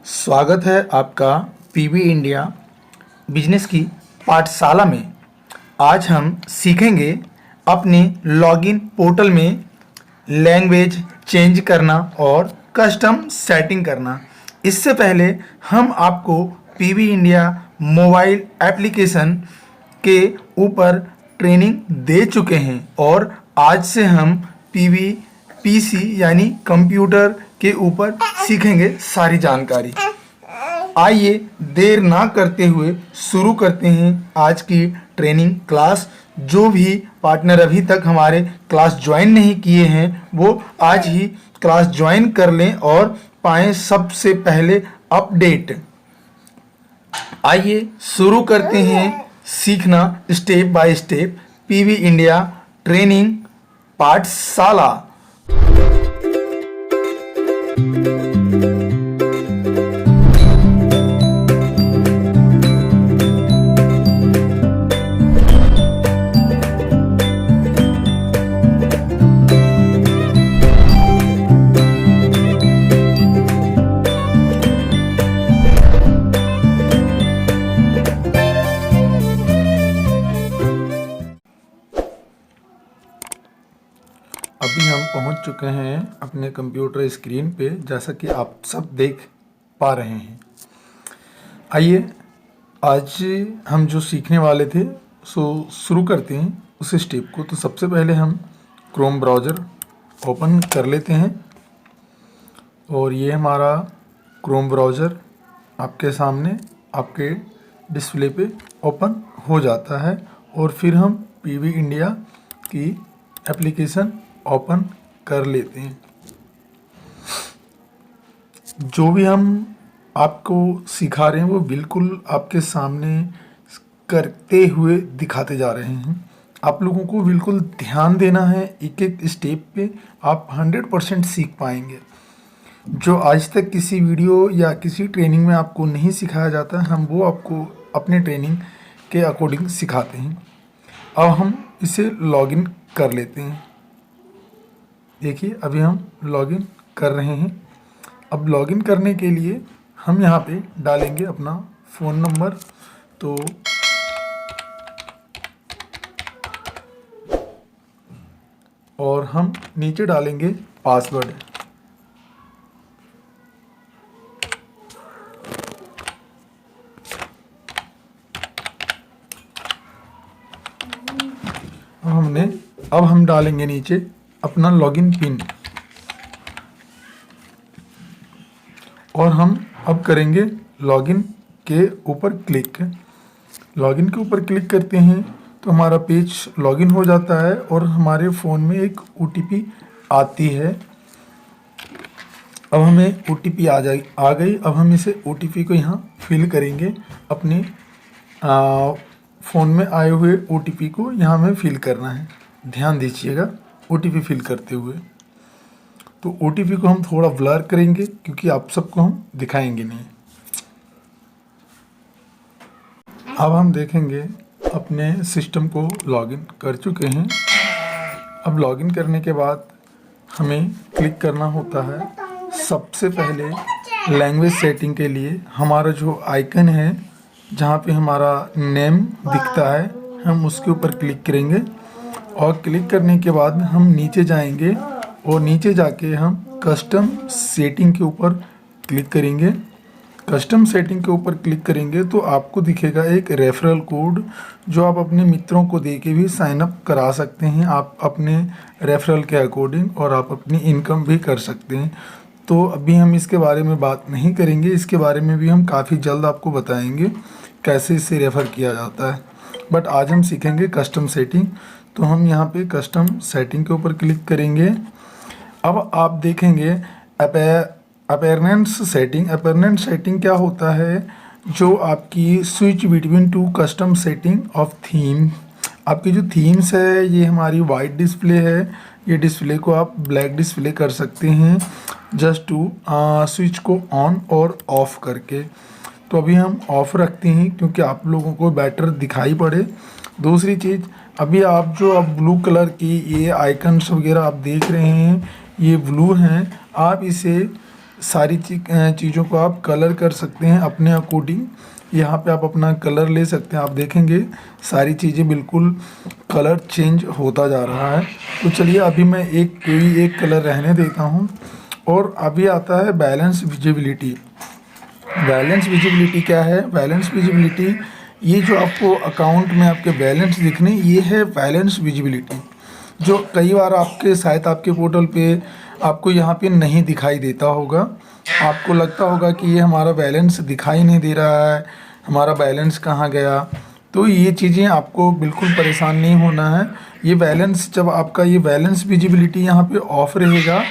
स्वागत है आपका पीवी इंडिया बिजनेस की पाठशाला में। आज हम सीखेंगे अपने लॉगिन पोर्टल में लैंग्वेज चेंज करना और कस्टम सेटिंग करना। इससे पहले हम आपको पीवी इंडिया मोबाइल एप्लीकेशन के ऊपर ट्रेनिंग दे चुके हैं और आज से हम पीसी यानी कंप्यूटर के ऊपर सीखेंगे सारी जानकारी। आइए देर ना करते हुए शुरू करते हैं आज की ट्रेनिंग क्लास। जो भी पार्टनर अभी तक हमारे क्लास ज्वाइन नहीं किए हैं वो आज ही क्लास ज्वाइन कर लें और पाएं सबसे पहले अपडेट। आइए शुरू करते हैं सीखना step by step PV India training पाठशाला। अभी हम पहुंच चुके हैं अपने कंप्यूटर स्क्रीन पे, जैसा कि आप सब देख पा रहे हैं। आइए आज हम जो सीखने वाले थे सो शुरू करते हैं उस स्टेप को। तो सबसे पहले हम क्रोम ब्राउज़र ओपन कर लेते हैं और ये हमारा क्रोम ब्राउज़र आपके सामने आपके डिस्प्ले पे ओपन हो जाता है और फिर हम पीवी इंडिया की एप्लीकेशन ओपन कर लेते हैं। जो भी हम आपको सिखा रहे हैं वो बिल्कुल आपके सामने करते हुए दिखाते जा रहे हैं। आप लोगों को बिल्कुल ध्यान देना है, एक एक स्टेप पे आप 100% सीख पाएंगे। जो आज तक किसी वीडियो या किसी ट्रेनिंग में आपको नहीं सिखाया जाता है, हम वो आपको अपने ट्रेनिंग के अकॉर्डिंग सिखाते हैं। अब हम इसे लॉगिन कर लेते हैं। देखिए अभी हम लॉगिन कर रहे हैं। अब लॉगिन करने के लिए हम यहाँ पे डालेंगे अपना फ़ोन नंबर, तो और हम नीचे डालेंगे पासवर्ड। अब हम डालेंगे नीचे अपना लॉगिन पिन और हम अब करेंगे लॉगिन के ऊपर क्लिक। लॉगिन के ऊपर क्लिक करते हैं तो हमारा पेज लॉगिन हो जाता है और हमारे फ़ोन में एक OTP आती है। अब हमें OTP आ गई। अब हम इसे OTP को यहाँ फिल करेंगे। अपने फ़ोन में आए हुए OTP को यहाँ हमें फिल करना है। ध्यान दीजिएगा OTP फिल करते हुए। तो OTP को हम थोड़ा ब्लर करेंगे क्योंकि आप सबको हम दिखाएंगे नहीं। अब हम देखेंगे अपने सिस्टम को लॉगिन कर चुके हैं। अब लॉगिन करने के बाद हमें क्लिक करना होता है सबसे पहले लैंग्वेज सेटिंग के लिए। हमारा जो आइकन है जहाँ पे हमारा नेम दिखता है, हम उसके ऊपर क्लिक करेंगे और क्लिक करने के बाद हम नीचे जाएंगे और नीचे जाके हम कस्टम सेटिंग के ऊपर क्लिक करेंगे। कस्टम सेटिंग के ऊपर क्लिक करेंगे तो आपको दिखेगा एक रेफरल कोड, जो आप अपने मित्रों को दे के भी साइन अप करा सकते हैं आप अपने रेफरल के अकॉर्डिंग, और आप अपनी इनकम भी कर सकते हैं। तो अभी हम इसके बारे में बात नहीं करेंगे, इसके बारे में भी हम काफ़ी जल्द आपको बताएंगे कैसे इसे रेफ़र किया जाता है। बट आज हम सीखेंगे कस्टम सेटिंग। तो हम यहाँ पे कस्टम सेटिंग के ऊपर क्लिक करेंगे। अब आप देखेंगे अपेयरेंस सेटिंग। अपेयरेंस सेटिंग क्या होता है? जो आपकी switch between two custom setting of theme. आपकी जो थीम्स है ये हमारी वाइट डिस्प्ले है, ये डिस्प्ले को आप ब्लैक डिस्प्ले कर सकते हैं जस्ट टू स्विच को ऑन और ऑफ करके। तो अभी हम ऑफ रखते हैं क्योंकि आप लोगों को बेटर दिखाई पड़े। दूसरी चीज़, अभी आप ब्लू कलर की ये आइकन्स वगैरह आप देख रहे हैं, ये ब्लू हैं। आप इसे सारी चीज़ों को आप कलर कर सकते हैं अपने अकॉर्डिंग। यहाँ पे आप अपना कलर ले सकते हैं। आप देखेंगे सारी चीज़ें बिल्कुल कलर चेंज होता जा रहा है। तो चलिए अभी मैं कोई एक कलर रहने देता हूँ। और अभी आता है बैलेंस विजिबिलिटी। बैलेंस विजिबिलिटी क्या है? बैलेंस विजिबिलिटी, ये जो आपको अकाउंट में आपके बैलेंस दिखने, ये है बैलेंस विजिबिलिटी। जो कई बार आपके शायद आपके पोर्टल पे आपको यहाँ पे नहीं दिखाई देता होगा। आपको लगता होगा कि ये हमारा बैलेंस दिखाई नहीं दे रहा है, हमारा बैलेंस कहाँ गया। तो ये चीज़ें आपको बिल्कुल परेशान नहीं होना है। ये बैलेंस, जब आपका ये बैलेंस विजिबिलिटी यहाँ पे ऑफ रहेगा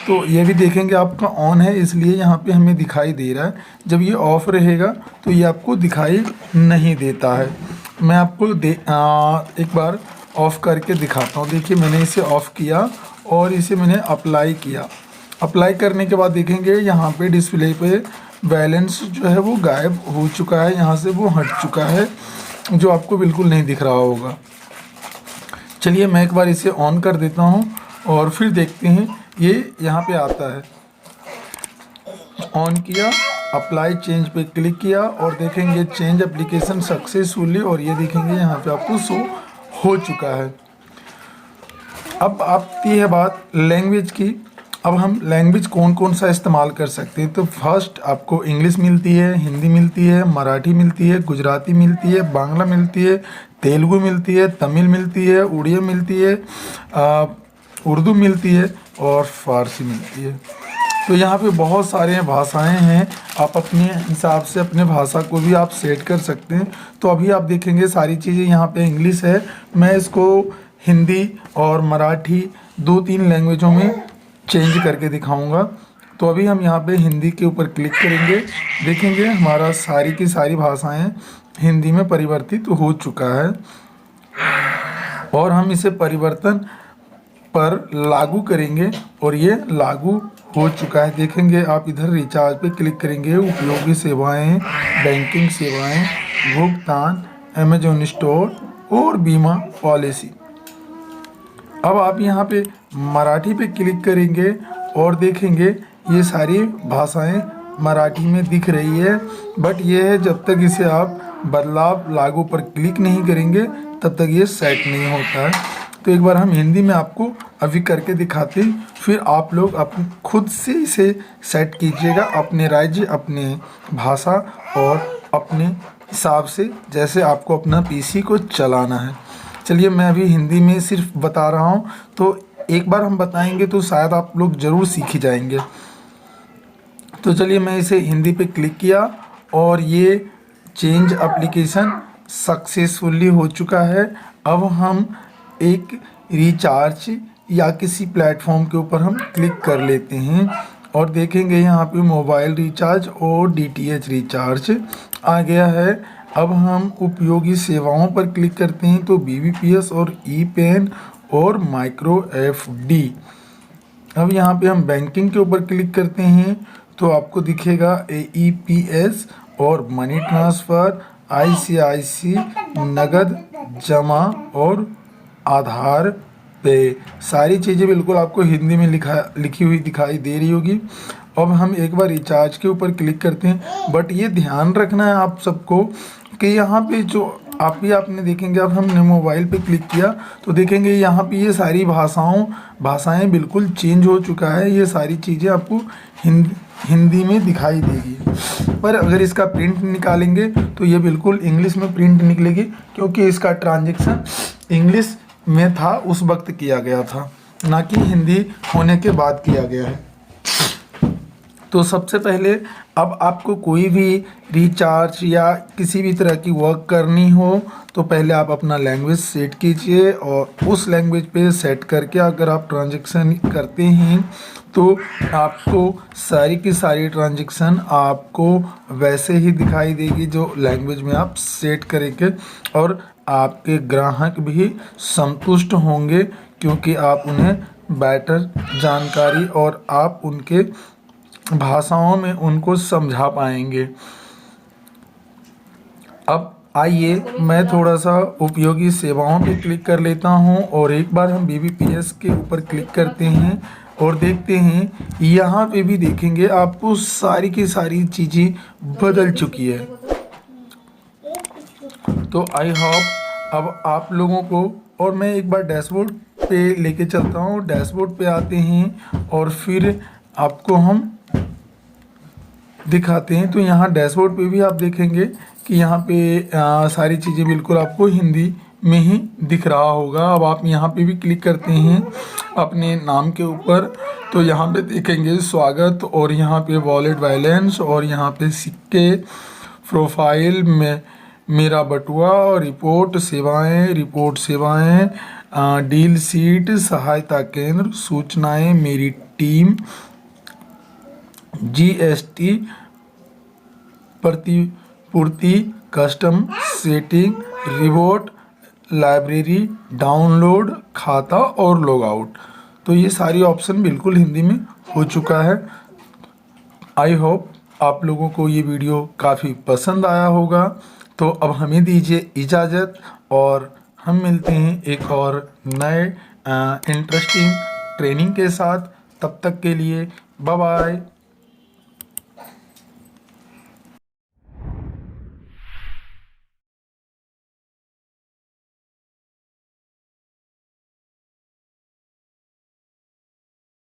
तो ये भी देखेंगे आपका ऑन है, इसलिए यहाँ पे हमें दिखाई दे रहा है। जब ये ऑफ रहेगा तो ये आपको दिखाई नहीं देता है। मैं आपको एक बार ऑफ़ करके दिखाता हूँ। देखिए मैंने इसे ऑफ़ किया और इसे मैंने अप्लाई किया। अप्लाई करने के बाद देखेंगे यहाँ पे डिस्प्ले पे बैलेंस जो है वो गायब हो चुका है, यहाँ से वो हट चुका है, जो आपको बिल्कुल नहीं दिख रहा होगा। चलिए मैं एक बार इसे ऑन कर देता हूँ और फिर देखते हैं ये यहाँ पे आता है। ऑन किया, अप्लाई चेंज पे क्लिक किया और देखेंगे चेंज एप्लीकेशन सक्सेसफुली, और ये देखेंगे यहाँ पे आपको शो हो चुका है। अब आती है बात लैंग्वेज की। अब हम लैंग्वेज कौन कौन सा इस्तेमाल कर सकते हैं। तो फर्स्ट आपको इंग्लिश मिलती है, हिंदी मिलती है, मराठी मिलती है, गुजराती मिलती है, बांग्ला मिलती है, तेलुगु मिलती है, तमिल मिलती है, उड़िया मिलती है, उर्दू मिलती है और फ़ारसी मिलती है। तो यहाँ पे बहुत सारे भाषाएं हैं। आप अपने हिसाब से अपने भाषा को भी आप सेट कर सकते हैं। तो अभी आप देखेंगे सारी चीज़ें यहाँ पे इंग्लिश है। मैं इसको हिंदी और मराठी 2-3 लैंग्वेजों में चेंज करके दिखाऊंगा। तो अभी हम यहाँ पे हिंदी के ऊपर क्लिक करेंगे। देखेंगे हमारा सारी की सारी भाषाएं हिंदी में परिवर्तित हो चुका है और हम इसे परिवर्तन पर लागू करेंगे और ये लागू हो चुका है। देखेंगे आप इधर रिचार्ज पे क्लिक करेंगे, उपयोगी सेवाएं, बैंकिंग सेवाएं, भुगतान, अमेजोन स्टोर और बीमा पॉलिसी। अब आप यहाँ पे मराठी पे क्लिक करेंगे और देखेंगे ये सारी भाषाएं मराठी में दिख रही है। बट ये है जब तक इसे आप बदलाव लागू पर क्लिक नहीं करेंगे तब तक ये सेट नहीं होता है। तो एक बार हम हिंदी में आपको अभी करके दिखाते हैं, फिर आप लोग अपने खुद से इसे सेट कीजिएगा अपने राज्य, अपने भाषा और अपने हिसाब से, जैसे आपको अपना पीसी को चलाना है। चलिए मैं अभी हिंदी में सिर्फ बता रहा हूँ, तो एक बार हम बताएंगे तो शायद आप लोग ज़रूर सीख ही जाएंगे। तो चलिए मैं इसे हिंदी पे क्लिक किया और ये चेंज एप्लीकेशन सक्सेसफुली हो चुका है। अब हम एक रिचार्ज या किसी प्लेटफॉर्म के ऊपर हम क्लिक कर लेते हैं और देखेंगे यहाँ पे मोबाइल रिचार्ज और डीटीएच रिचार्ज आ गया है। अब हम उपयोगी सेवाओं पर क्लिक करते हैं तो बीबीपीएस और ई पेन और माइक्रो एफडी। अब यहाँ पे हम बैंकिंग के ऊपर क्लिक करते हैं तो आपको दिखेगा एईपीएस और मनी ट्रांसफ़र, आईसीआईसी, नगद जमा और आधार पे। सारी चीज़ें बिल्कुल आपको हिंदी में लिखी हुई दिखाई दे रही होगी। अब हम एक बार रिचार्ज के ऊपर क्लिक करते हैं, बट ये ध्यान रखना है आप सबको कि यहाँ पे जो आपने देखेंगे, अब हमने मोबाइल पे क्लिक किया तो देखेंगे यहाँ पे ये सारी भाषाएं बिल्कुल चेंज हो चुका है। ये सारी चीज़ें आपको हिंदी में दिखाई देगी, पर अगर इसका प्रिंट निकालेंगे तो ये बिल्कुल इंग्लिश में प्रिंट निकलेगी, क्योंकि इसका ट्रांजैक्शन इंग्लिश में था, उस वक्त किया गया था, ना कि हिंदी होने के बाद किया गया है। तो सबसे पहले अब आपको कोई भी रिचार्ज या किसी भी तरह की वर्क करनी हो तो पहले आप अपना लैंग्वेज सेट कीजिए और उस लैंग्वेज पे सेट करके अगर आप ट्रांजैक्शन करते हैं तो आपको सारी की सारी ट्रांजैक्शन आपको वैसे ही दिखाई देगी जो लैंग्वेज में आप सेट करेंगे, और आपके ग्राहक भी संतुष्ट होंगे क्योंकि आप उन्हें बेटर जानकारी और आप उनके भाषाओं में उनको समझा पाएंगे। अब आइए मैं थोड़ा सा उपयोगी सेवाओं पे क्लिक कर लेता हूं और एक बार हम बीबीपीएस के ऊपर क्लिक करते हैं और देखते हैं यहाँ पे भी देखेंगे आपको सारी की सारी चीज़ें बदल चुकी है। तो आई होप अब आप लोगों को, और मैं एक बार डैशबोर्ड पे लेके चलता हूँ। डैशबोर्ड पे आते हैं और फिर आपको हम दिखाते हैं। तो यहाँ डैशबोर्ड पे भी आप देखेंगे कि यहाँ पे सारी चीज़ें बिल्कुल आपको हिंदी में ही दिख रहा होगा। अब आप यहाँ पे भी क्लिक करते हैं अपने नाम के ऊपर, तो यहाँ पे देखेंगे स्वागत, और यहाँ पे वॉलेट बैलेंस, और यहाँ पे सिक्के, प्रोफाइल में मेरा बटुआ, और रिपोर्ट सेवाएं, डील सीट, सहायता केंद्र, सूचनाएं, मेरी टीम, जीएसटी प्रतिपूर्ति, custom setting, revolt, library, download, खाता और लॉग आउट। तो ये सारी ऑप्शन बिल्कुल हिंदी में हो चुका है। आई होप आप लोगों को ये वीडियो काफ़ी पसंद आया होगा। तो अब हमें दीजिए इजाज़त, और हम मिलते हैं एक और नए इंटरेस्टिंग ट्रेनिंग के साथ। तब तक के लिए बाय बाय।